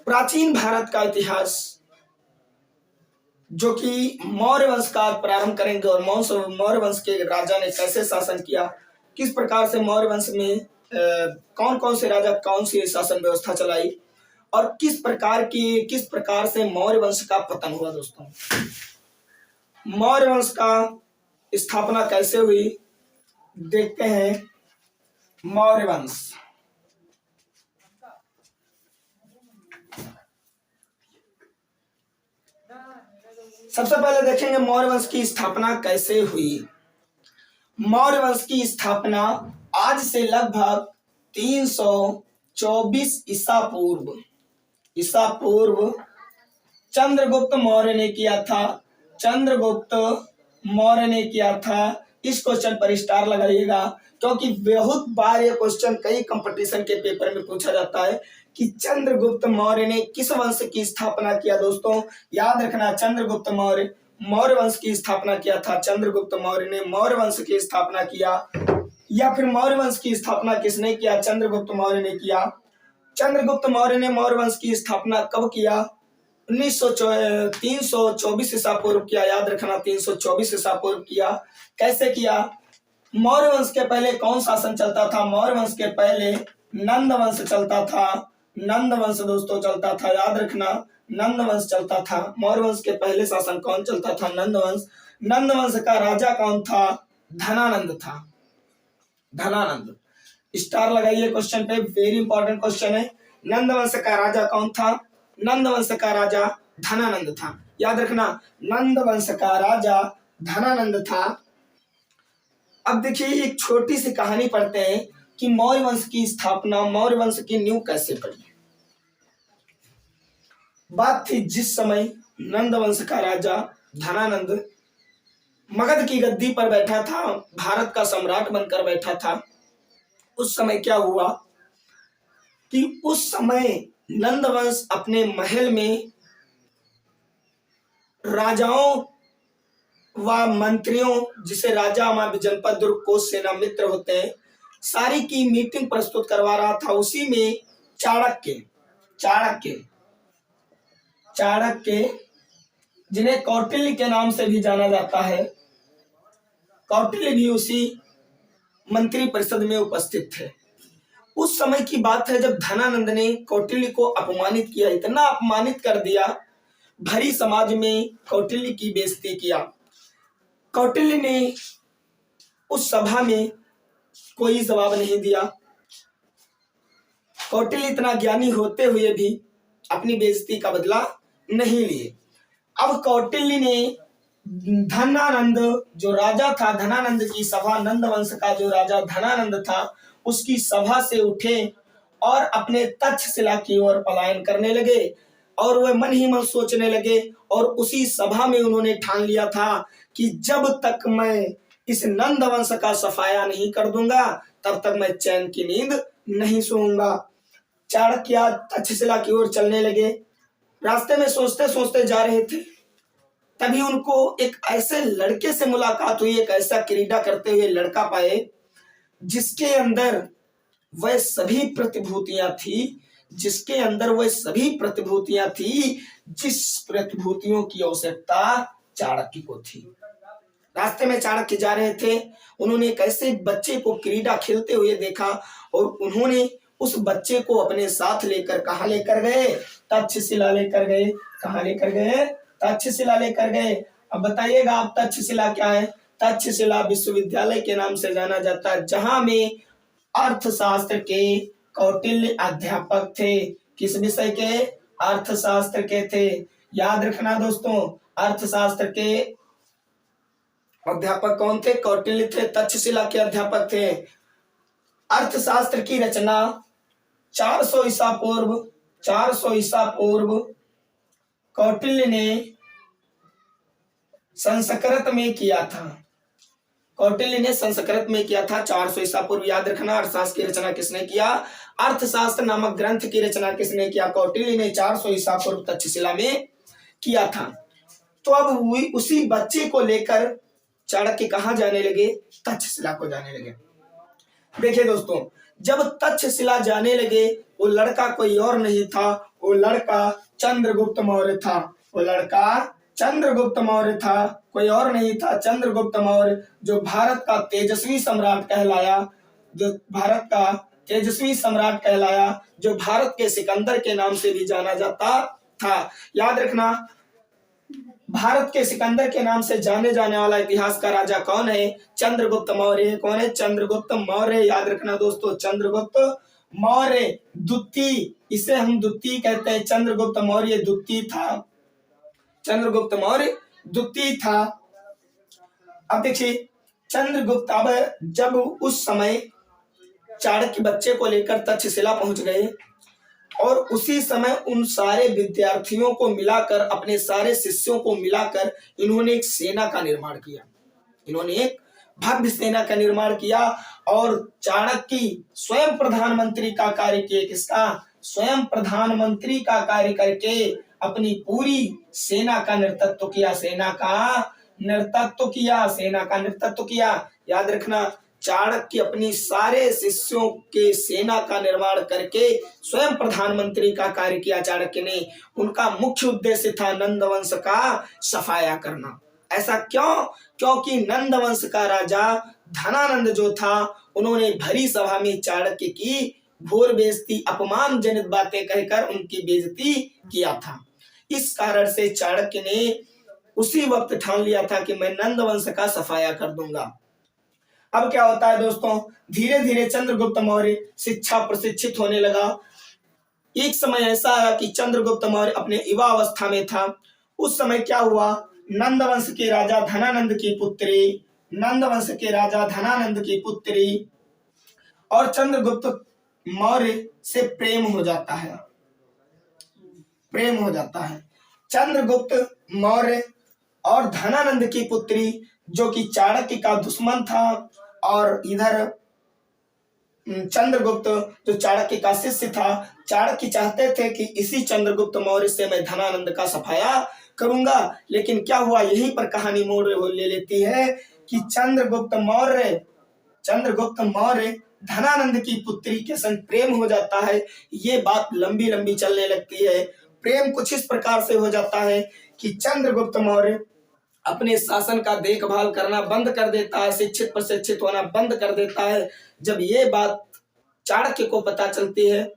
प्राचीन भारत का इतिहास, जो कि मौर्य वंश का प्रारंभ करेंगे और मौर्य वंश के राजा ने कैसे शासन किया, किस प्रकार से मौर्य वंश में कौन कौन से राजा कौन सी शासन व्यवस्था चलाई और किस प्रकार से मौर्य वंश का पतन हुआ। दोस्तों, मौर्य वंश का स्थापना कैसे हुई, देखते हैं। मौर्य वंश, सबसे पहले देखेंगे मौर्य वंश की स्थापना कैसे हुई। मौर्य वंश की स्थापना आज से लगभग 324 ईसा पूर्व चंद्रगुप्त मौर्य ने किया था। चंद्रगुप्त मौर्य ने किया था। इस क्वेश्चन पर स्टार लगाइएगा, क्योंकि बहुत बार ये क्वेश्चन कई कंपटीशन के पेपर में पूछा जाता है कि चंद्रगुप्त मौर्य ने किस वंश की स्थापना किया। दोस्तों याद रखना, चंद्रगुप्त मौर्य मौर्य वंश की स्थापना किया था। चंद्रगुप्त मौर्य ने मौर्य वंश की स्थापना किया, या फिर मौर्य वंश की स्थापना किसने किया? चंद्रगुप्त मौर्य ने किया। चंद्रगुप्त मौर्य ने मौर्य वंश की स्थापना कब किया? 324 ईसा पूर्व किया। याद रखना, 324 ईसा पूर्व किया। कैसे किया? मौर्य वंश के पहले कौन शासन चलता था? मौर्य वंश के पहले नंद वंश चलता था। नंद वंश दोस्तों चलता था, याद रखना, नंद वंश चलता था। मौर्य वंश के पहले शासन कौन चलता था? नंद वंश। नंद वंश का राजा कौन था? धनानंद था। धनानंद, स्टार लगाइए क्वेश्चन पे, वेरी इंपॉर्टेंट क्वेश्चन है। नंद वंश का राजा कौन था? नंद वंश का राजा धनानंद था। याद रखना, नंद वंश का राजा धनानंद था। अब देखिए एक छोटी सी कहानी पढ़ते हैं कि मौर्य वंश की स्थापना, मौर्य वंश की नींव कैसे पड़ी। बात थी जिस समय नंद वंश का राजा धनानंद मगध की गद्दी पर बैठा था, भारत का सम्राट बनकर बैठा था। उस समय क्या हुआ कि उस समय नंद वंश अपने महल में राजाओं व मंत्रियों, जिसे राजा व जनपद दुर्ग कोष सेना मित्र होते हैं, सारी की मीटिंग प्रस्तुत करवा रहा था। उसी में चाणक्य जिन्हें कौटिल्य के नाम से भी जाना जाता है, कौटिल्य भी उसी मंत्री परिषद में उपस्थित थे। उस समय की बात है जब धनानंद ने कौटिल्य को अपमानित किया, इतना अपमानित कर दिया, भरी समाज में कौटिल्य की बेइज्जती किया। कौटिल्य ने उस सभा में कोई जवाब नहीं दिया। कौटिल्य इतना ज्ञानी होते हुए भी अपनी बेइज्जती का बदला नहीं लिए। अब कौटिल्य ने धनानंद जो राजा था, धनानंद की सभा, नंद वंश का जो राजा धनानंद था, उसकी सभा से उठे और अपने तक्षशिला की ओर पलायन करने लगे। और वह मन ही मन सोचने लगे, और उसी सभा में उन्होंने ठान लिया था कि जब तक मैं इस नंद वंश का सफाया नहीं कर दूंगा, तब तक मैं चैन की नींद नहीं सोऊंगा। चाणक्य तक्षशिला की ओर चलने लगे। रास्ते में सोचते सोचते जा रहे थे, तभी उनको एक ऐसे लड़के से मुलाकात हुई, एक ऐसा क्रीड़ा करते हुए लड़का पाए जिसके अंदर वह सभी प्रतिभूतियां थी, जिस प्रतिभूतियों की आवश्यकता चाणक्य को थी। रास्ते में चाणक्य जा रहे थे, उन्होंने एक ऐसे बच्चे को क्रीड़ा खेलते हुए देखा और उन्होंने उस बच्चे को अपने साथ लेकर कहाँ लेकर गए? तक्षशिला लेकर गए। कहाँ लेकर गए? तक्षशिला लेकर गए। अब बताइएगा आप, तक्षशिला क्या है? तक्षशिला विश्वविद्यालय के नाम से जाना जाता है, जहां में अर्थशास्त्र के कौटिल्य अध्यापक थे। किस विषय के? अर्थशास्त्र के थे। याद रखना दोस्तों, अर्थशास्त्र के अध्यापक कौन थे? कौटिल्य थे, तक्षशिला के अध्यापक थे। अर्थशास्त्र की रचना 400 ईसा पूर्व कौटिल्य ने संस्कृत में किया था। 400 ईसा पूर्व। याद रखना, अर्थशास्त्र की रचना किसने किया? अर्थशास्त्र नामक ग्रंथ की रचना किसने किया? कौटिल्य ने 400 ईसा पूर्व तक्षशिला में किया था। तो अब उसी बच्चे को लेकर चाणक्य कहाँ जाने लगे? तक्षशिला को जाने लगे। देखिए दोस्तों, जब तक्षशिला जाने लगे, वो लड़का कोई और नहीं था, वो लड़का चंद्रगुप्त मौर्य था। वो लड़का चंद्रगुप्त मौर्य था, कोई और नहीं था। चंद्रगुप्त मौर्य जो भारत का तेजस्वी सम्राट कहलाया, जो भारत का तेजस्वी सम्राट कहलाया, जो भारत के सिकंदर के नाम से भी जाना जाता था। याद रखना, भारत के सिकंदर के नाम से जाने जाने वाला इतिहास का राजा कौन है? चंद्रगुप्त मौर्य। कौन है? चंद्रगुप्त मौर्य। याद रखना दोस्तों, चंद्रगुप्त मौर्य द्वितीय, इसे हम द्वितीय कहते हैं। चंद्रगुप्त मौर्य द्वितीय था। चंद्रगुप्त मौर्य द्वितीय था। अब देखिए चंद्रगुप्त, अब जब उस समय चाणक्य बच्चे को लेकर तक्षशिला पहुंच गए और उसी समय उन सारे विद्यार्थियों को मिलाकर, अपने सारे शिष्यों को मिलाकर इन्होंने एक सेना का निर्माण किया। इन्होंने एक भव्य सेना का निर्माण किया और चाणक्य स्वयं प्रधानमंत्री का कार्य किए। किसका? स्वयं प्रधानमंत्री का कार्य करके अपनी पूरी सेना का नेतृत्व किया। सेना का नेतृत्व किया। सेना का नेतृत्व किया। याद रखना, चाणक्य अपनी सारे शिष्यों के सेना का निर्माण करके स्वयं प्रधानमंत्री का कार्य किया। चाणक्य ने, उनका मुख्य उद्देश्य था नंद वंश का सफाया करना। ऐसा क्यों? क्योंकि नंद वंश का राजा धनानंद जो था, उन्होंने भरी सभा में चाणक्य की घोर बेइज्जती, अपमानजनक बातें कहकर उनकी बेइज्जती किया था। इस कारण से चाणक्य ने उसी वक्त ठान लिया था कि मैं नंद वंश का सफाया कर दूंगा। अब क्या होता है दोस्तों, धीरे धीरे चंद्रगुप्त मौर्य शिक्षा प्रशिक्षित होने लगा। एक समय ऐसा आया कि चंद्रगुप्त मौर्य अपने युवा अवस्था में था। उस समय क्या हुआ, नंद वंश के राजा धनानंद की पुत्री, नंद वंश के राजा धनानंद की पुत्री और चंद्रगुप्त मौर्य से प्रेम हो जाता है। प्रेम हो जाता है। चंद्रगुप्त मौर्य और धनानंद की पुत्री, जो कि चाणक्य का दुश्मन था, और इधर चंद्रगुप्त जो चाणक्य का शिष्य था। चाणक्य चाहते थे कि इसी चंद्रगुप्त मौर्य से मैं धनानंद का सफाया करूंगा, लेकिन क्या हुआ, यहीं पर कहानी मोड़ ले लेती है कि चंद्रगुप्त मौर्य धनानंद की पुत्री के संग प्रेम हो जाता है। ये बात लंबी लंबी चलने लगती है। प्रेम कुछ इस प्रकार से हो जाता है कि चंद्रगुप्त मौर्य अपने शासन का देखभाल करना बंद कर देता है, शिक्षित प्रशिक्षित होना बंद कर देता है। जब ये बात चाणक्य को पता चलती है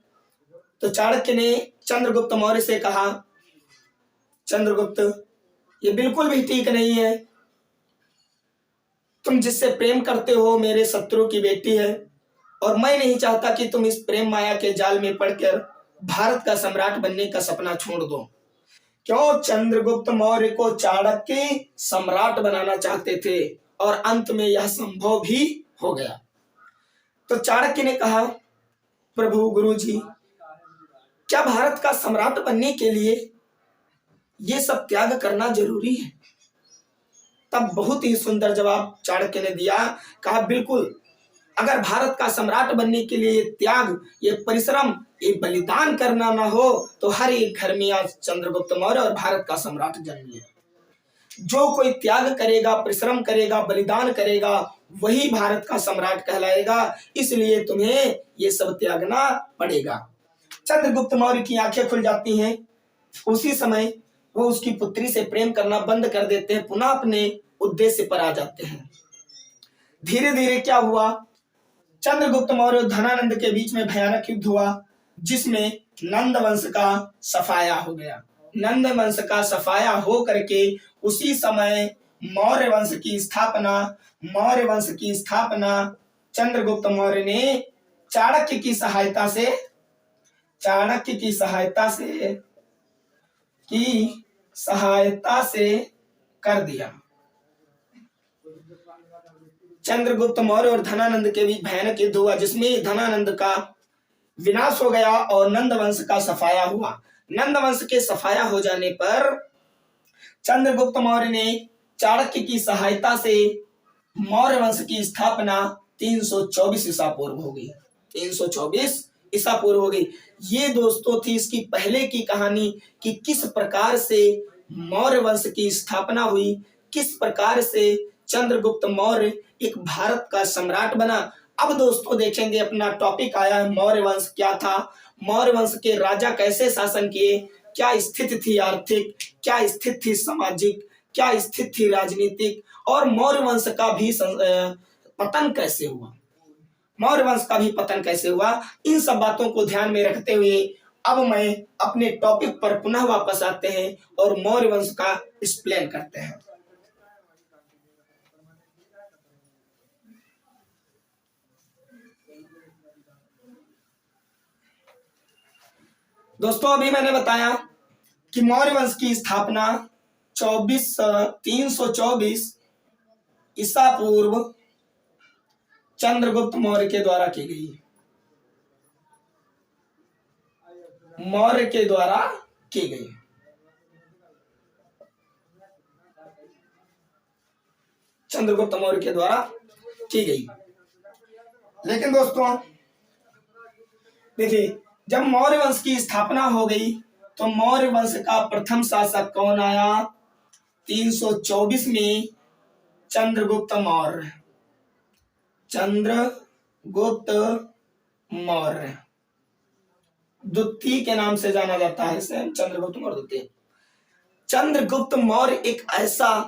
तो चाणक्य ने चंद्रगुप्त मौर्य से कहा, चंद्रगुप्त, ये बिल्कुल भी ठीक नहीं है। तुम जिससे प्रेम करते हो मेरे शत्रु की बेटी है, और मैं नहीं चाहता कि तुम इस प्रेम माया के जाल में पड़कर भारत का सम्राट बनने का सपना छोड़ दो। क्यों? चंद्रगुप्त मौर्य को चाणक्य सम्राट बनाना चाहते थे और अंत में यह संभव भी हो गया। तो चाणक्य ने कहा, प्रभु गुरुजी, क्या भारत का सम्राट बनने के लिए ये सब त्याग करना जरूरी है? तब बहुत ही सुंदर जवाब चाणक्य ने दिया। कहा, बिल्कुल, अगर भारत का सम्राट बनने के लिए ये त्याग, ये परिश्रम, ये बलिदान करना ना हो तो हर एक घर में आज चंद्रगुप्त मौर्य और भारत का सम्राट जन्म ले। जो कोई त्याग करेगा, परिश्रम करेगा, बलिदान करेगा, वही भारत का सम्राट कहलाएगा। इसलिए तुम्हें ये सब त्यागना पड़ेगा। चंद्रगुप्त मौर्य की आंखें खुल जाती हैं। उसी समय वो उसकी पुत्री से प्रेम करना बंद कर देते हैं, पुनः अपने उद्देश्य पर आ जाते हैं। धीरे धीरे क्या हुआ, चंद्रगुप्त मौर्य और धनानंद के बीच में भयानक युद्ध हुआ, जिसमें नंद वंश का सफाया हो गया। नंद वंश का सफाया हो करके उसी समय मौर्य वंश की स्थापना चंद्रगुप्त मौर्य ने चाणक्य की सहायता से कर दिया। चंद्रगुप्त मौर्य और धनानंद के बीच भयानक युद्ध हुआ, जिसमें धनानंद का विनाश हो गया और नंद वंश का सफाया हुआ। नंद वंश के सफाया हो जाने पर चंद्रगुप्त मौर्य ने चाणक्य की सहायता से मौर्य वंश की स्थापना 324 ईसा पूर्व हो गई। 324 ईसा पूर्व हो गई। ये दोस्तों थी इसकी पहले की कहानी कि किस प्रकार से मौर्य वंश की स्थापना हुई, किस प्रकार से चंद्रगुप्त मौर्य एक भारत का सम्राट बना। अब दोस्तों देखेंगे, अपना टॉपिक आया है मौर्य वंश क्या था। मौर्य वंश के राजा कैसे शासन किए, क्या स्थिति थी आर्थिक, क्या स्थिति थी सामाजिक, क्या स्थिति थी राजनीतिक, और मौर्य वंश का भी पतन कैसे हुआ, मौर्य वंश का भी पतन कैसे हुआ। इन सब बातों को ध्यान में रखते हुए अब मैं अपने टॉपिक पर पुनः वापस आते हैं और मौर्य वंश का एक्सप्लेन करते हैं। दोस्तों अभी मैंने बताया कि मौर्य वंश की स्थापना 324 ईसा पूर्व चंद्रगुप्त मौर्य के द्वारा की गई, मौर्य के द्वारा की गई। चंद्रगुप्त मौर्य के द्वारा की गई। लेकिन दोस्तों देखिए, जब मौर्य वंश की स्थापना हो गई तो मौर्य वंश का प्रथम शासक कौन आया? 324 में चंद्रगुप्त मौर्य, चंद्रगुप्त मौर्य, द्वितीय के नाम से जाना जाता है इसे, चंद्रगुप्त मौर्य द्वितीय। चंद्रगुप्त मौर्य एक ऐसा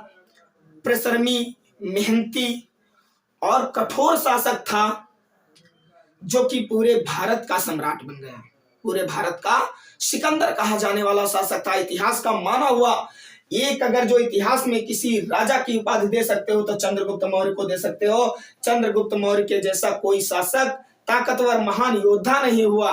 परिश्रमी, मेहनती और कठोर शासक था जो कि पूरे भारत का सम्राट बन गया, पूरे भारत का सिकंदर कहा जाने वाला शासक था। इतिहास का माना हुआ एक अगर जो इतिहास में किसी राजा की उपाधि दे सकते हो तो चंद्रगुप्त मौर्य को दे सकते हो। चंद्रगुप्त मौर्य के जैसा कोई शासक, ताकतवर, महान योद्धा नहीं हुआ।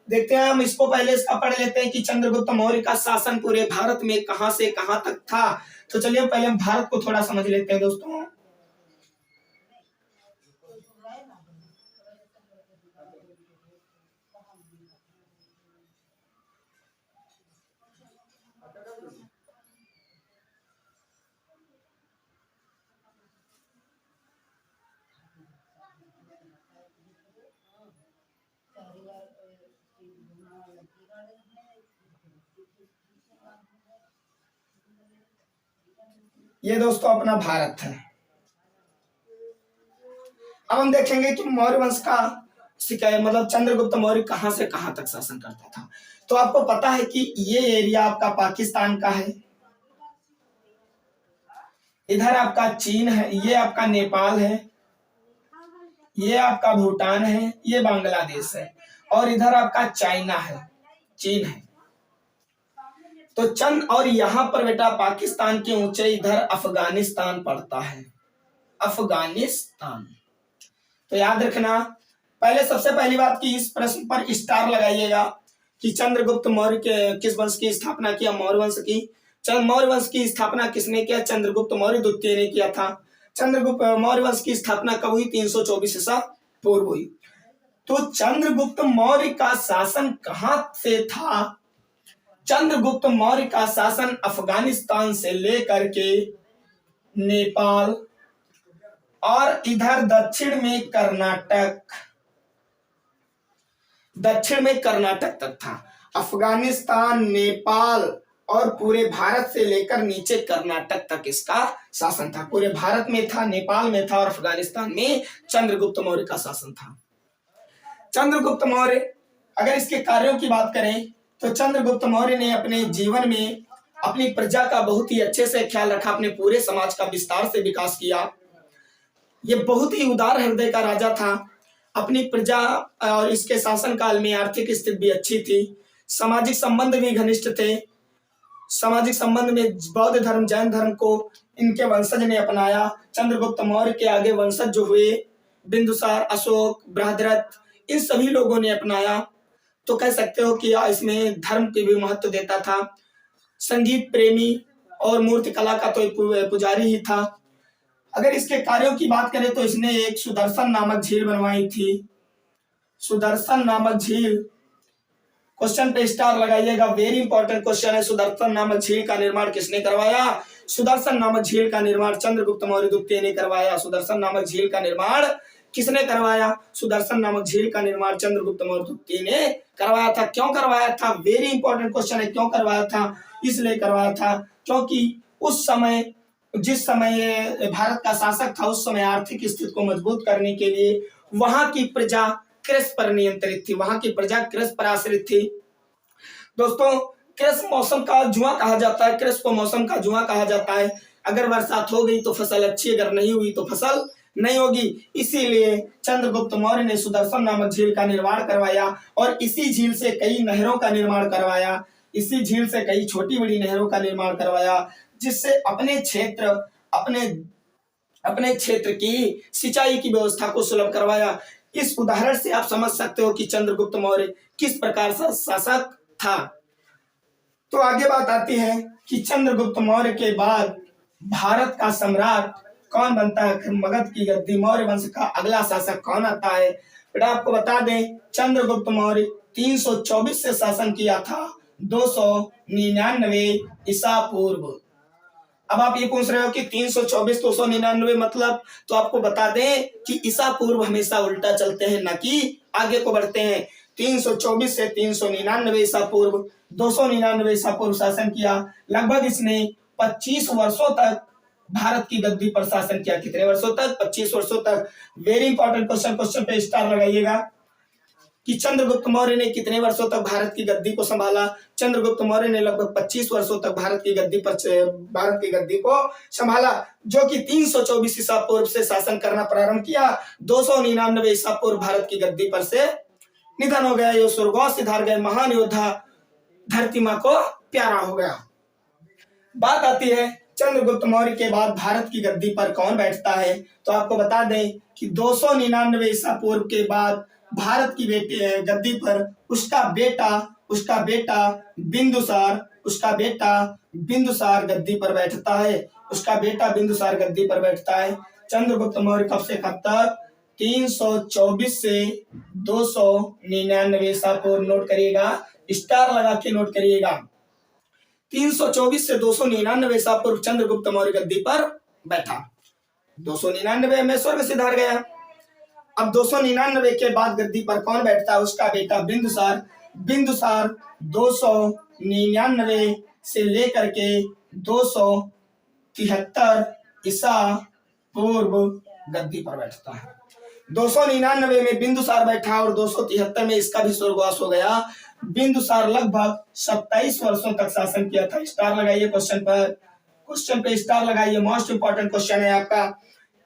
देखते हैं हम इसको, पहले इसका पढ़ लेते हैं कि चंद्रगुप्त मौर्य का शासन पूरे भारत में कहां से कहां तक था। तो चलिए पहले हम भारत को थोड़ा समझ लेते हैं दोस्तों। ये दोस्तों अपना भारत है। अब हम देखेंगे कि मौर्य वंश का मतलब चंद्रगुप्त मौर्य कहां से कहां तक शासन करता था। तो आपको पता है कि ये एरिया आपका पाकिस्तान का है, इधर आपका चीन है, ये आपका नेपाल है, ये आपका भूटान है, ये बांग्लादेश है, और इधर आपका चाइना है, चीन है। तो चंद, और यहां पर बेटा पाकिस्तान के ऊंचे इधर अफगानिस्तान पड़ता है, अफगानिस्तान। तो याद रखना, पहले सबसे पहली बात कि इस प्रश्न पर स्टार लगाइएगा कि चंद्रगुप्त मौर्य के किस वंश की स्थापना किया? मौर्य वंश की। मौर्य वंश की स्थापना किसने किया? चंद्रगुप्त मौर्य द्वितीय ने किया था। चंद्रगुप्त मौर्य वंश की स्थापना कब हुई? 324 ईसा पूर्व हुई। तो चंद्रगुप्त मौर्य का शासन कहां से था? चंद्रगुप्त मौर्य का शासन अफगानिस्तान से लेकर के नेपाल और इधर दक्षिण में कर्नाटक तक था। अफगानिस्तान, नेपाल और पूरे भारत से लेकर नीचे कर्नाटक तक इसका शासन था। पूरे भारत में था, नेपाल में था और अफगानिस्तान में चंद्रगुप्त मौर्य का शासन था। चंद्रगुप्त मौर्य, अगर इसके कार्यों की बात करें तो चंद्रगुप्त मौर्य ने अपने जीवन में अपनी प्रजा का बहुत ही अच्छे से ख्याल रखा, अपने पूरे समाज का विस्तार से विकास किया। ये बहुत ही उदार हृदय का राजा था। अपनी प्रजा और इसके शासन काल में आर्थिक स्थिति भी अच्छी थी, सामाजिक संबंध भी घनिष्ठ थे। सामाजिक संबंध में बौद्ध धर्म, जैन धर्म को इनके वंशज ने अपनाया। चंद्रगुप्त मौर्य के आगे वंशज जो हुए, बिंदुसार, अशोक, बृहद्रथ, इन सभी लोगों ने अपनाया। तो कह सकते हो कि इसमें धर्म के भी महत्व देता था। संगीत प्रेमी और मूर्ति कला का तो पुजारी ही था। अगर इसके कार्यों की बात करें तो इसने एक सुदर्शन नामक झील बनवाई थी। सुदर्शन नामक झील, क्वेश्चन पे स्टार लगाइएगा, वेरी इंपॉर्टेंट क्वेश्चन है। सुदर्शन नामक झील का निर्माण किसने करवाया? सुदर्शन नामक झील का निर्माण चंद्रगुप्त मौर्य द्वितीय ने करवाया। सुदर्शन नामक झील का निर्माण किसने करवाया? सुदर्शन नामक झील का निर्माण चंद्रगुप्त मौर्य द्वितीय ने करवाया था। क्यों करवाया था? वेरी इंपॉर्टेंट क्वेश्चन है। क्यों करवाया था? इसलिए करवाया था क्योंकि उस समय, जिस समय भारत का शासक था, उस समय आर्थिक स्थिति को मजबूत करने के लिए वहां की प्रजा कृषि पर नियंत्रित थी, वहां की प्रजा कृषि पर आश्रित थी। दोस्तों कृषि मौसम का जुआ कहा जाता है, कृषि को मौसम का जुआ कहा जाता है। अगर बरसात हो गई तो फसल अच्छी, अगर नहीं हुई तो फसल नहीं होगी। इसीलिए चंद्रगुप्त मौर्य ने सुदर्शन नामक झील का निर्माण करवाया और इसी झील से कई नहरों का निर्माण करवाया, इसी झील से कई छोटी बड़ी नहरों का निर्माण करवाया, जिससे अपने अपने क्षेत्र की सिंचाई की व्यवस्था को सुलभ करवाया। इस उदाहरण से आप समझ सकते हो कि चंद्रगुप्त मौर्य किस प्रकार का शासक था। तो आगे बात आती है कि चंद्रगुप्त मौर्य के बाद भारत का सम्राट कौन बनता है, मगध की गद्दी मौर्य वंश का अगला शासक कौन आता है। बेटा आपको बता दें, चंद्रगुप्त मौर्य 324 से शासन किया था 299 ईसा पूर्व। अब आप ये पूछ रहे हो कि 324 299 मतलब, तो आपको बता दें कि ईसा पूर्व हमेशा उल्टा चलते हैं, न कि आगे को बढ़ते हैं। 324 से 399 ईसा पूर्व, 299 ईसा पूर्व शासन किया। लगभग इसने 25 वर्षों तक भारत की गद्दी पर शासन किया। कितने वर्षों तक? 25 वर्षों तक। वेरी इंपॉर्टेंट क्वेश्चन, क्वेश्चन पे स्टार लगाइएगा कि चंद्रगुप्त मौर्य ने कितने वर्षों तक भारत की गद्दी को संभाला। चंद्रगुप्त मौर्य ने लगभग 25 वर्षों तक भारत की गद्दी को संभाला, जो कि 324 ईसा पूर्व से शासन करना प्रारंभ किया। 299 ईसा पूर्व भारत की गद्दी पर से निधन हो गया। ये स्वर्गवास सिधार गए महान योद्धा, धरती माँ को प्यारा हो गया। बात आती है चंद्रगुप्त मौर्य के बाद भारत की गद्दी पर कौन बैठता है। तो आपको बता दें कि 299 ईसा पूर्व के बाद भारत की गद्दी पर उसका बेटा बिंदुसार गद्दी पर बैठता है। उसका बेटा बिंदुसार गद्दी पर बैठता है। चंद्रगुप्त मौर्य कब से कब तक? 324 से 299 ईसा पूर्व। नोट करिएगा, स्टार लगा के नोट करिएगा। 324 से 299 ईसा पूर्व चंद्रगुप्त मौर्य गद्दी पर बैठा। 299 में स्वर्ग सिधार गया। अब 299 के बाद गद्दी पर कौन बैठता है? उसका बेटा बिंदुसार 299 से लेकर के 273 ईसा पूर्व गद्दी पर बैठता है। 299 में बिंदुसार बैठा और 273 में इसका भी स्वर्गवास हो गया। बिंदुसार लगभग 27 वर्षों तक शासन किया था। स्टार लगाइए क्वेश्चन पे स्टार लगाइए। मोस्ट इंपॉर्टेंट क्वेश्चन है आपका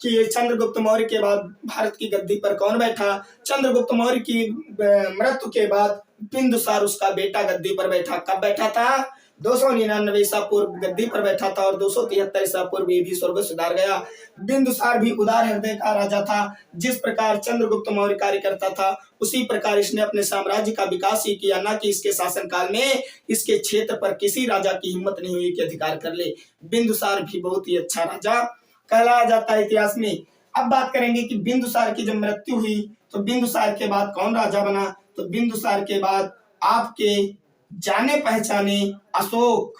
कि चंद्रगुप्त मौर्य के बाद भारत की गद्दी पर कौन बैठा। चंद्रगुप्त मौर्य की मृत्यु के बाद बिंदुसार उसका बेटा गद्दी पर बैठा। कब बैठा था? 299 ईसा पूर्व गद्दी पर बैठा था और 273 ईसा पूर्व ये भी स्वर्ग सुधार गया। बिंदुसार भी उदार हृदय का राजा था। जिस प्रकार चंद्रगुप्त मौर्य कार्य करता था उसी प्रकार इसने अपने साम्राज्य का विकास ही किया, ना कि इसके शासनकाल में इसके क्षेत्र पर किसी राजा की हिम्मत नहीं हुई कि अधिकार कर ले। बिंदुसार भी बहुत ही अच्छा राजा कहलाया जाता है इतिहास में। अब बात करेंगे कि बिंदुसार की जब मृत्यु हुई तो बिंदुसार के बाद कौन राजा बना। तो बिंदुसार के बाद आपके जाने पहचाने अशोक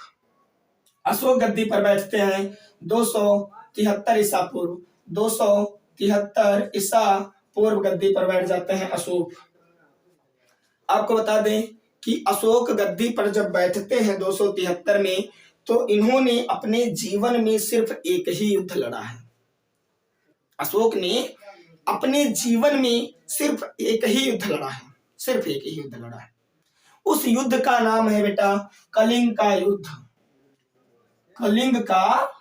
गद्दी पर बैठते हैं 273 ईसा पूर्व। 273 ईसा पूर्व गद्दी पर बैठ जाते हैं अशोक। आपको बता दें कि अशोक गद्दी पर जब बैठते हैं 273 में, तो इन्होंने अपने जीवन में सिर्फ एक ही युद्ध लड़ा है। अशोक ने अपने जीवन में सिर्फ एक ही युद्ध लड़ा है, सिर्फ एक ही युद्ध लड़ा है। उस युद्ध का नाम है बेटा कलिंग का युद्ध। कलिंग का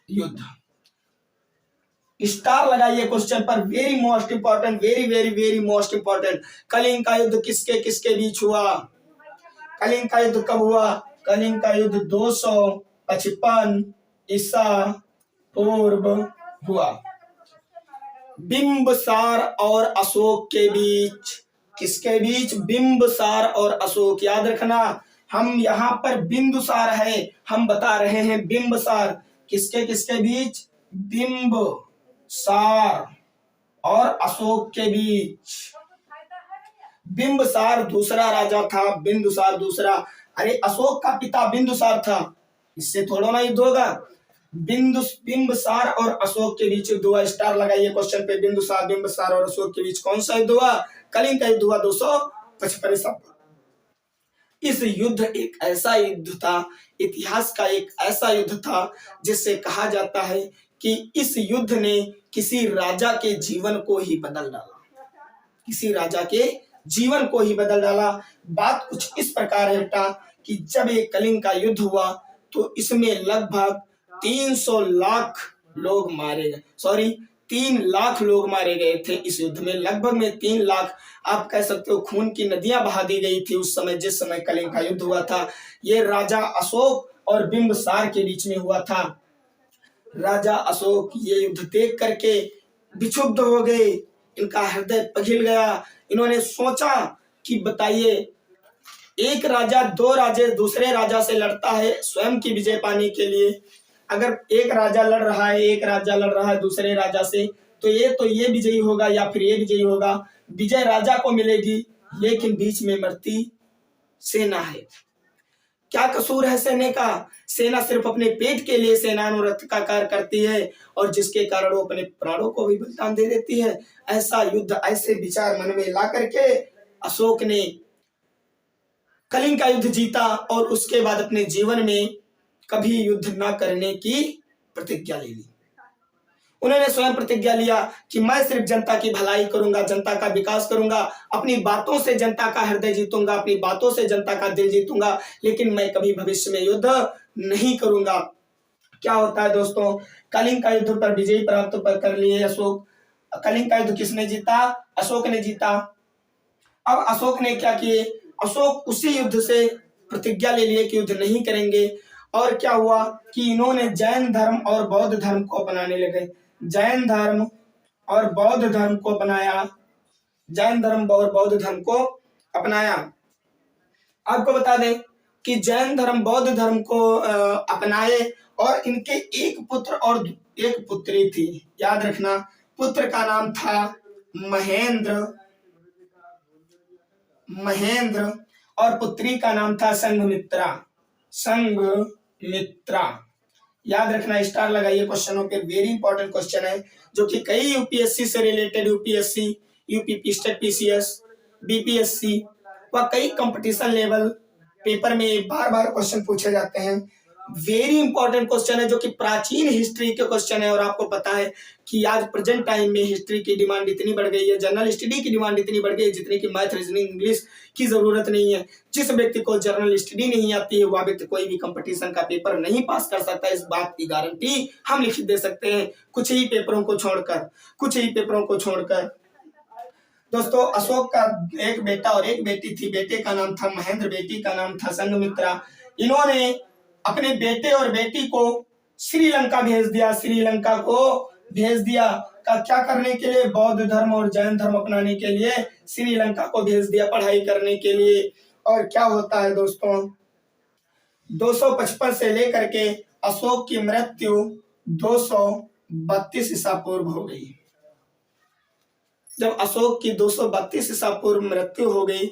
युद्ध। स्टार लगाइए क्वेश्चन पर। Very most important, very very very most important. Kalinga का युद्ध किसके किसके बीच हुआ? कलिंग का युद्ध कब हुआ? कलिंग का युद्ध 255 ईसा पूर्व हुआ। बिंबसार और अशोक के बीच। किसके बीच? बिंबसार और अशोक। याद रखना, हम यहाँ पर बिंदुसार है, हम बता रहे हैं बिंबसार। किसके किसके बीच? बिंबसार और अशोक के बीच। बिंबसार दूसरा राजा था, बिंदुसार दूसरा। अरे अशोक का पिता बिंदुसार था, इससे थोड़ा ना युद्ध होगा। बिंबसार और अशोक के बीच युद्ध हुआ। स्टार लगाइए क्वेश्चन पे। बिंबसार और अशोक के बीच कौन सा युद्ध हुआ? कलिंग का युद्ध हुआ 255 ईसा पूर्व। इस युद्ध एक ऐसा युद्ध था, इतिहास का एक ऐसा युद्ध था जिससे कहा जाता है कि इस युद्ध ने किसी राजा के जीवन को ही बदल डाला। किसी राजा के जीवन को ही बदल डाला। बात कुछ इस प्रकार है बेटा कि जब ये कलिंग का युद्ध हुआ तो इसमें लगभग 300 लाख लोग मारे गए, सॉरी 3 लाख लोग मारे गए थे इस युद्ध में। लगभग में 3 लाख आप कह सकते हो खून की नदियां बहा दी गई थी उस समय, जिस समय कलिंग का युद्ध हुआ था। ये राजा अशोक और बिंबिसार के बीच में हुआ था। राजा अशोक ये युद्ध देख करके विक्षुब्ध हो गए, इनका हृदय पिघल गया। इन्होंने सोचा कि बताइए, एक राजा दो राजे दूसरे राजा से लड़ता है स्वयं की विजय पाने के लिए। अगर एक राजा लड़ रहा है, एक राजा लड़ रहा है दूसरे राजा से, तो ये विजयी होगा या फिर ये विजयी होगा। विजय राजा को मिलेगी, लेकिन बीच में मरती सेना है। क्या कसूर है सेना का? सेना सिर्फ अपने पेट के लिए सेनानुरक्त का कार्य करती है और जिसके कारण वो अपने प्राणों को भी बलिदान दे देती है। ऐसा युद्ध, ऐसे विचार मन में ला करके अशोक ने कलिंग का युद्ध जीता और उसके बाद अपने जीवन में कभी युद्ध न करने की प्रतिज्ञा ले ली। उन्होंने स्वयं प्रतिज्ञा लिया कि मैं सिर्फ जनता की भलाई करूंगा, जनता का विकास करूंगा, अपनी बातों से जनता का हृदय जीतूंगा, अपनी बातों से जनता का दिल जीतूंगा, लेकिन मैं कभी भविष्य में युद्ध नहीं करूंगा। क्या होता है दोस्तों, कलिंग का युद्ध पर विजय प्राप्त कर लिए अशोक। कलिंग का युद्ध किसने जीता? अशोक ने जीता। अब अशोक ने क्या किए? अशोक उसी युद्ध से प्रतिज्ञा ले लिए कि युद्ध नहीं करेंगे। और क्या हुआ कि इन्होंने जैन धर्म और बौद्ध धर्म को अपनाने लगे। जैन धर्म और बौद्ध धर्म को अपनाया, जैन धर्म और बौद्ध धर्म को अपनाया। आपको बता दें कि जैन धर्म बौद्ध धर्म को अपनाए और इनके एक पुत्र और एक पुत्री थी। याद रखना, पुत्र का नाम था महेंद्र और पुत्री का नाम था संघमित्रा। याद रखना, स्टार लगाइए क्वेश्चनों पे, वेरी इंपॉर्टेंट क्वेश्चन है जो कि कई यूपीएससी से related, UPSC, UP state PCS, BPSC व कई कंपटीशन लेवल पेपर में बार बार क्वेश्चन पूछे जाते हैं। वेरी इंपॉर्टेंट क्वेश्चन है जो कि प्राचीन हिस्ट्री के क्वेश्चन है। और आपको पता है कि आज प्रेजेंट टाइम में हिस्ट्री की डिमांड इतनी बढ़ गई है, जर्नल स्टडी की डिमांड इतनी बढ़ गई है, जितनी की मैथ, रीजनिंग, इंग्लिश की जरूरत नहीं है। जिस व्यक्ति को जर्नल स्टडी नहीं आती है वह व्यक्ति कोई भी कंपटीशन का पेपर नहीं पास कर सकता। इस बात की गारंटी हम लिख दे सकते हैं, कुछ ही पेपरों को छोड़कर। दोस्तों, अशोक का एक बेटा और एक बेटी थी। बेटे का नाम था महेंद्र, बेटी का नाम था संघमित्रा। इन्होंने अपने बेटे और बेटी को श्रीलंका भेज दिया। का क्या करने के लिए? बौद्ध धर्म और जैन धर्म अपनाने के लिए श्रीलंका को भेज दिया, पढ़ाई करने के लिए। और क्या होता है दोस्तों, 255 से लेकर के अशोक की मृत्यु 232 ईसा पूर्व हो गई। जब अशोक की 232 ईसा पूर्व मृत्यु हो गई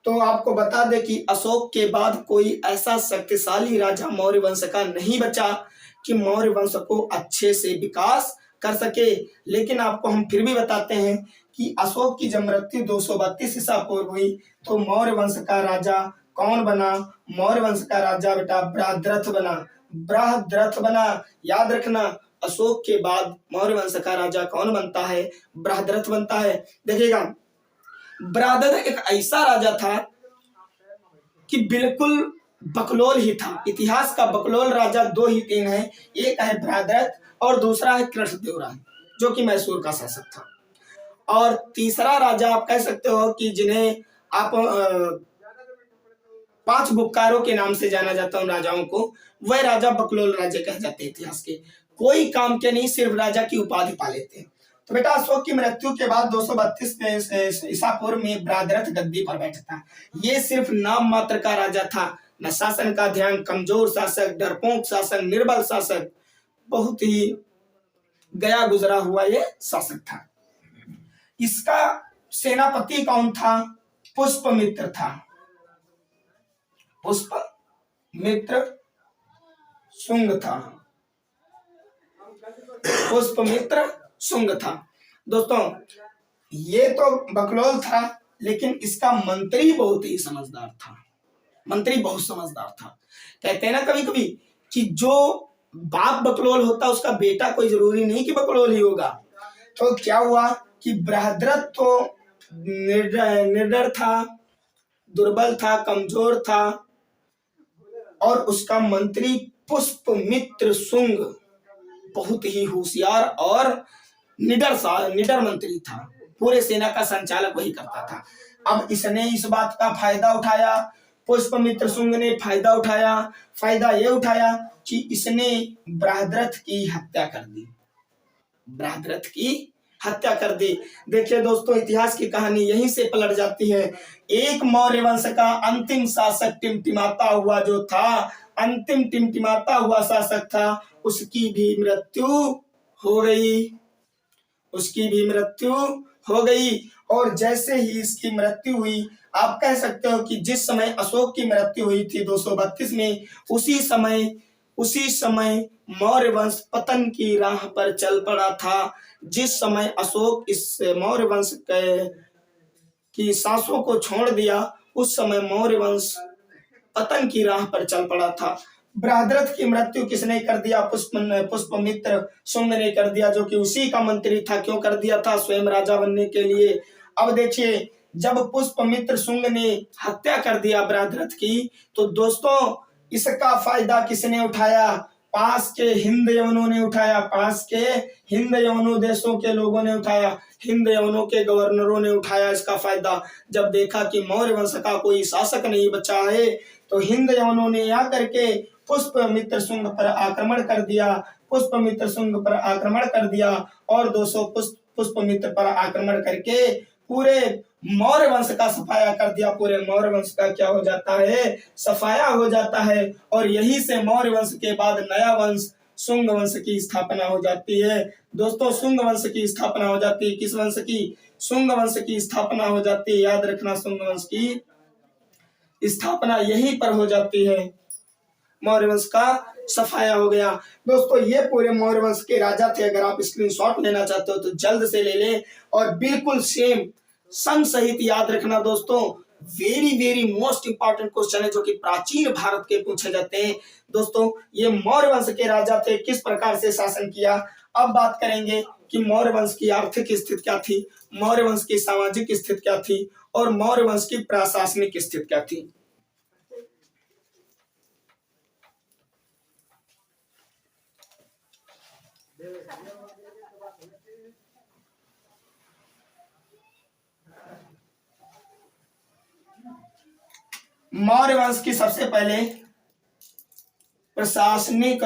तो आपको बता दें कि अशोक के बाद कोई ऐसा शक्तिशाली राजा मौर्य वंश का नहीं बचा कि मौर्य वंश को अच्छे से विकास कर सके। लेकिन आपको हम फिर भी बताते हैं कि अशोक की जब मृत्यु 232 ईसा पूर्व हुई तो मौर्य वंश का राजा कौन बना? मौर्य वंश का राजा बेटा बृहद्रथ बना। याद रखना, अशोक के बाद मौर्य वंश का राजा कौन बनता है? बृहद्रथ बनता है। देखिएगा, बृहद्रथ एक ऐसा राजा था कि बिल्कुल बकलोल ही था। इतिहास का बकलोल राजा 2 ही 3 है, एक है बृहद्रथ और दूसरा है कृष्णदेव राय जो कि मैसूर का शासक था। और तीसरा राजा आप कह सकते हो कि जिन्हें आप 5 बुक्कारों के नाम से जाना जाता है उन राजाओं को, वह राजा बकलोल राजा कहे जाते हैं। इतिहास के कोई काम के नहीं, सिर्फ राजा की उपाधि पा लेते हैं। तो बेटा, अशोक की मृत्यु के बाद 232 ईसा पूर्व में बृहद्रथ गद्दी पर बैठा था। ये सिर्फ नाम मात्र का राजा था, न शासन का ध्यान, कमजोर शासक, डरपोक शासक, निर्बल शासक, बहुत ही गया गुजरा हुआ ये शासक था। इसका सेनापति कौन था? पुष्पमित्र था। पुष्पमित्र शुंग था। दोस्तों, ये तो बकलोल था, लेकिन इसका मंत्री बहुत ही समझदार था। कहते हैं ना कभी कभी कि जो बाप बकलोल होता उसका बेटा कोई जरूरी नहीं कि बकलोल ही होगा। तो क्या हुआ कि बृहद्रथ तो निडर था, दुर्बल था, कमजोर था। और उसका मंत्री पुष्पमित्र शुंग बहुत ही होशियार और निडर मंत्री था। पूरे सेना का संचालक वही करता था। अब इसने इस बात का फायदा उठाया, पुष्पमित्र शुंग ने फायदा उठाया। फायदा ये उठाया कि इसने बृहद्रथ की हत्या कर दी। बृहद्रथ की हत्या कर दी। देखिए दोस्तों, इतिहास की कहानी यहीं से पलट जाती है। एक मौर्य वंश का अंतिम शासक टिमटिमाता हुआ जो था, अंतिम टिमटिमाता हुआ शासक था, उसकी भी मृत्यु हो गई। उसकी भी मृत्यु हो गई। और जैसे ही इसकी मृत्यु हुई, आप कह सकते हो कि जिस समय अशोक की मृत्यु हुई थी 232 में, उसी समय मौर्य वंश पतन की राह पर चल पड़ा था। जिस समय अशोक इस मौर्य वंश की सांसों को छोड़ दिया, उस समय मौर्य वंश पतन की राह पर चल पड़ा था। बृहद्रथ की मृत्यु किसने कर दिया? पुष्पमित्र शुंग ने कर दिया, जो कि उसी का मंत्री था। क्यों कर दिया था? स्वयं राजा बनने के लिए। अब देखिए, जब पुष्पमित्र शुंग ने हत्या कर दिया बृहद्रथ की, तो दोस्तों इसका फायदा किसने उठाया? पास के हिंद यवनों ने उठाया। पास के हिंद यवनों देशों के लोगों ने उठाया। हिंद यवनों के गवर्नरों ने उठाया इसका फायदा। जब देखा कि मौर्य वंश का कोई शासक नहीं बचा है, तो हिंद यवनों ने आकर के पुष्पमित्र शुंग पर आक्रमण कर दिया। पुष्पमित्र शुंग पर आक्रमण कर दिया और 200 पुष्पमित्र पर आक्रमण करके पूरे मौर्य वंश का सफाया कर दिया। पूरे मौर्य वंश का क्या हो जाता है? सफाया हो जाता है। और यही से मौर्य वंश के बाद नया वंश शुंग वंश की स्थापना हो जाती है। दोस्तों, शुंग वंश की स्थापना हो जाती है। किस वंश की? शुंग वंश की स्थापना हो जाती है। याद रखना, शुंग वंश की स्थापना यहीं पर हो जाती है। मौर्य वंश का सफाया हो गया। दोस्तों, ये पूरे मौर्य वंश के राजा थे। अगर आप स्क्रीनशॉट लेना चाहते हो तो जल्द से ले लें और बिल्कुल सेम सन सहित याद रखना। दोस्तों, very very most important question है जो कि प्राचीन भारत के पूछे जाते हैं। दोस्तों, ये मौर्य वंश के राजा थे, किस प्रकार से शासन किया। अब बात करेंगे कि मौर्य वंश की आर्थिक स्थिति क्या थी, मौर्य वंश की सामाजिक स्थिति क्या थी और मौर्य वंश की प्रशासनिक स्थिति क्या थी। मौर्य वंश की सबसे पहले प्रशासनिक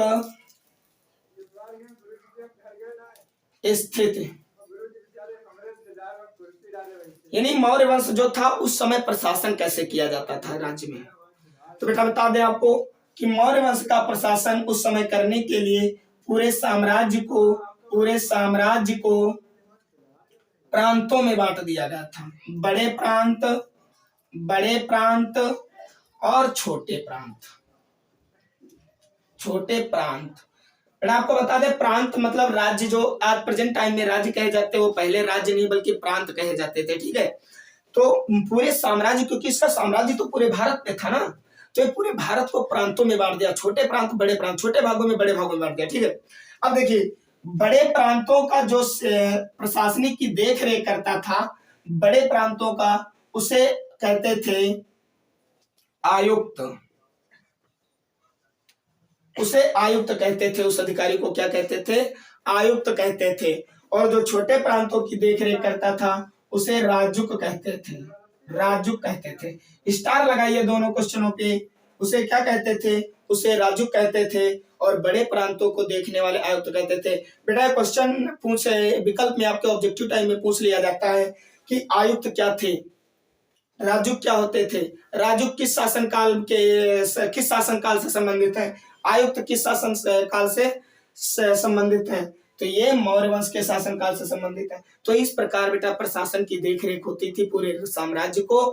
स्थिति, यानी मौर्य वंश जो था उस समय प्रशासन कैसे किया जाता था राज्य में। तो बेटा बता दें आपको कि मौर्य वंश का प्रशासन उस समय करने के लिए पूरे साम्राज्य को प्रांतों में बांट दिया गया था। बड़े प्रांत और छोटे प्रांत। आपको बता दें, प्रांत मतलब राज्य। जो आज प्रेजेंट टाइम में राज्य कहे जाते हैं वो पहले राज्य नहीं बल्कि प्रांत कहे जाते थे। ठीक है, तो पूरे साम्राज्य, क्योंकि इसका साम्राज्य तो पूरे भारत में था ना, तो पूरे भारत को प्रांतों में बांट दिया। छोटे प्रांत, बड़े प्रांत, छोटे भागों में बड़े भागों में बांट दिया। ठीक है, अब देखिए, बड़े प्रांतों का जो प्रशासनिक की देख रेख करता था, बड़े प्रांतों का, उसे कहते थे आयुक्त। उसे आयुक्त कहते थे। उस अधिकारी को क्या कहते थे? आयुक्त कहते थे। और जो छोटे प्रांतों की देखरेख करता था उसे राजुक कहते थे। स्टार लगाइए दोनों क्वेश्चनों पे। उसे क्या कहते थे? उसे राजुक कहते थे। और बड़े प्रांतों को देखने वाले आयुक्त कहते थे। बेटा क्वेश्चन पूछे विकल्प में आपके ऑब्जेक्टिव टाइम में पूछ लिया जाता है कि आयुक्त क्या थे, राजुक क्या होते थे। राजुक किस शासनकाल से संबंधित है? आयुक्त किस शासन काल से संबंधित है? तो ये मौर्य वंश के शासनकाल से संबंधित है। तो इस प्रकार बेटा प्रशासन की देखरेख होती थी। पूरे साम्राज्य को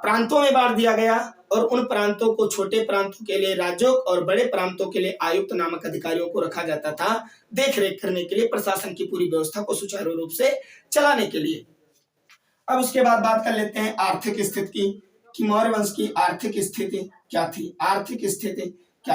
प्रांतों में बांट दिया गया और उन प्रांतों को, छोटे प्रांतों के लिए राजुक और बड़े प्रांतों के लिए आयुक्त नामक अधिकारियों को रखा जाता था, देखरेख करने के लिए, प्रशासन की पूरी व्यवस्था को सुचारू रूप से चलाने के लिए। अब उसके बाद बात कर लेते हैं आर्थिक स्थिति की, कि मौर्य वंश की आर्थिक स्थिति क्या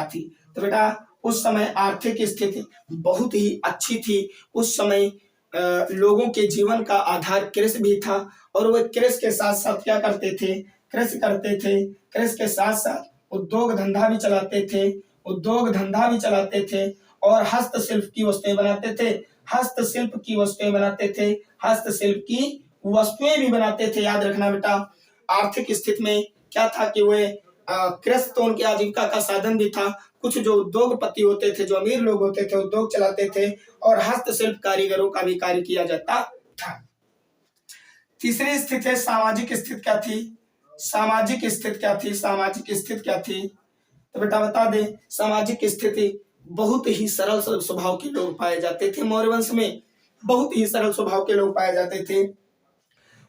थी। तो बेटा उस समय आर्थिक स्थिति बहुत ही अच्छी थी। उस समय लोगों के जीवन का आधार कृषि भी था और वह कृषि के साथ साथ क्या करते थे, कृषि करते थे, कृषि के साथ साथ उद्योग धंधा भी चलाते थे, उद्योग धंधा भी चलाते थे और हस्तशिल्प की वस्तुएं बनाते थे, हस्तशिल्प की वस्तुएं बनाते थे, हस्तशिल्प की वस्तुएं भी बनाते थे। याद रखना बेटा, आर्थिक स्थिति में क्या था कि वे कृषि तो उनकी आजीविका का साधन भी था। कुछ जो उद्योगपति होते थे, जो अमीर लोग होते थे, उद्योग चलाते थे और हस्तशिल्प कारीगरों का भी कार्य किया जाता था। तीसरी स्थिति है सामाजिक स्थिति क्या थी, सामाजिक स्थिति क्या थी, सामाजिक स्थिति क्या थी, तो बेटा बता दे। सामाजिक स्थिति बहुत ही सरल स्वभाव के लोग पाए जाते थे। मौर्य वंश में बहुत ही सरल स्वभाव के लोग पाए जाते थे।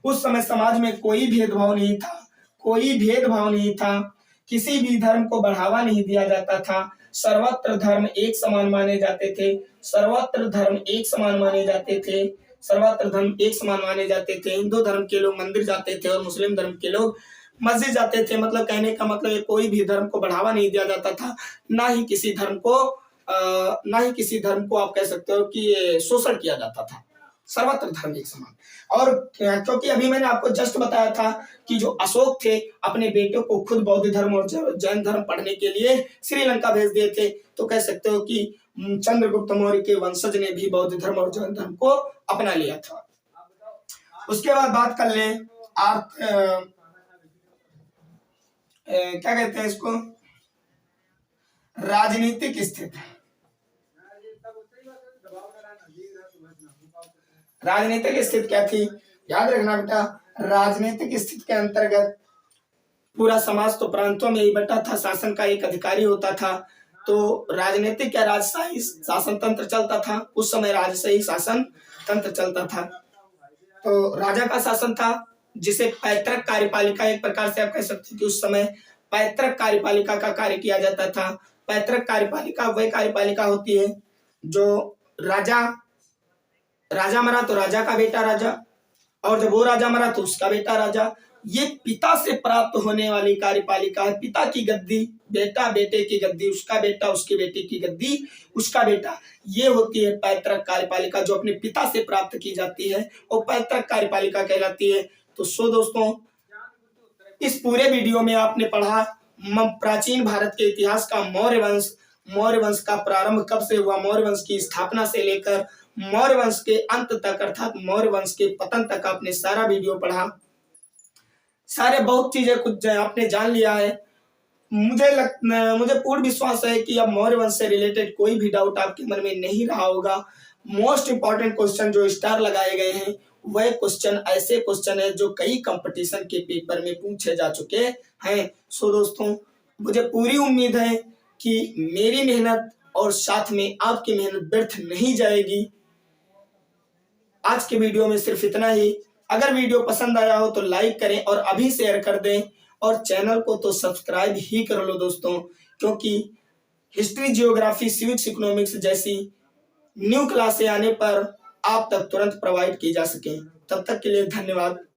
उस समय समाज में कोई भेदभाव नहीं था, कोई भेदभाव नहीं था, किसी भी धर्म को बढ़ावा नहीं दिया जाता था, सर्वत्र धर्म एक समान माने जाते थे, सर्वत्र धर्म एक समान माने जाते थे, सर्वत्र धर्म एक समान माने जाते थे। हिंदू धर्म के लोग मंदिर जाते थे और मुस्लिम धर्म के लोग मस्जिद जाते थे। मतलब कहने का मतलब है कोई भी धर्म को बढ़ावा नहीं दिया जाता था, ना ही किसी धर्म को आप कह सकते हो कि शोषण किया जाता था। सर्वत्र धर्म एक समान। और क्योंकि अभी मैंने आपको जस्ट बताया था कि जो अशोक थे अपने बेटों को खुद बौद्ध धर्म और जैन धर्म पढ़ने के लिए श्रीलंका भेज दिए थे, तो कह सकते हो कि चंद्रगुप्त मौर्य के वंशज ने भी बौद्ध धर्म और जैन धर्म को अपना लिया था। उसके बाद बात कर ले क्या कहते हैं इसको, राजनीतिक स्थिति। राजनीतिक स्थिति क्या थी, याद रखना बेटा, राजनीतिक स्थिति के अंतर्गत पूरा समाज तो प्रांतों में ही बटा था, शासन का एक अधिकारी होता था, तो राजनीतिक या राजशाही शासन तंत्र चलता था। उस समय राजशाही शासन तंत्र चलता था। तो राजा का शासन था, जिसे पैतृक कार्यपालिका, एक प्रकार से आप कह सकते हैं कि उस समय पैतृक कार्यपालिका का कार्य किया जाता था। पैतृक कार्यपालिका वह कार्यपालिका होती है जो राजा मरा तो राजा का बेटा राजा, और जब वो राजा मरा तो उसका बेटा राजा। ये पिता से प्राप्त होने वाली कार्यपालिका है। पिता की गद्दी, बेटा बेटे की गद्दी, उसका बेटा उसके बेटे की गद्दी उसका बेटा, ये होती है पैतृक कार्यपालिका जो अपने पिता से प्राप्त की जाती है, वो पैतृक कार्यपालिका कहलाती है। तो दोस्तों, इस पूरे वीडियो में आपने पढ़ा प्राचीन भारत के इतिहास का मौर्य वंश का प्रारंभ कब से हुआ, मौर्य वंश की स्थापना से लेकर मौर्य वंश के अंत तक अर्थात मौर्य वंश के पतन तक आपने सारा वीडियो पढ़ा। सारे बहुत चीजें कुछ आपने जान लिया है। मुझे पूर्ण विश्वास है कि अब मौर्य वंश से रिलेटेड कोई भी डाउट आपके मन में नहीं रहा होगा। मोस्ट इंपॉर्टेंट क्वेश्चन जो स्टार लगाए गए हैं वह क्वेश्चन ऐसे क्वेश्चन है जो कई कंपटीशन के पेपर में पूछे जा चुके हैं। दोस्तों, मुझे पूरी उम्मीद है कि मेरी मेहनत और साथ में आपकी मेहनत व्यर्थ नहीं जाएगी। आज के वीडियो में सिर्फ इतना ही। अगर वीडियो पसंद आया हो तो लाइक करें और अभी शेयर कर दें, और चैनल को तो सब्सक्राइब ही कर लो दोस्तों, क्योंकि हिस्ट्री, जियोग्राफी, सिविक्स, इकोनॉमिक्स जैसी न्यू क्लासें आने पर आप तक तुरंत प्रोवाइड की जा सके। तब तक के लिए धन्यवाद।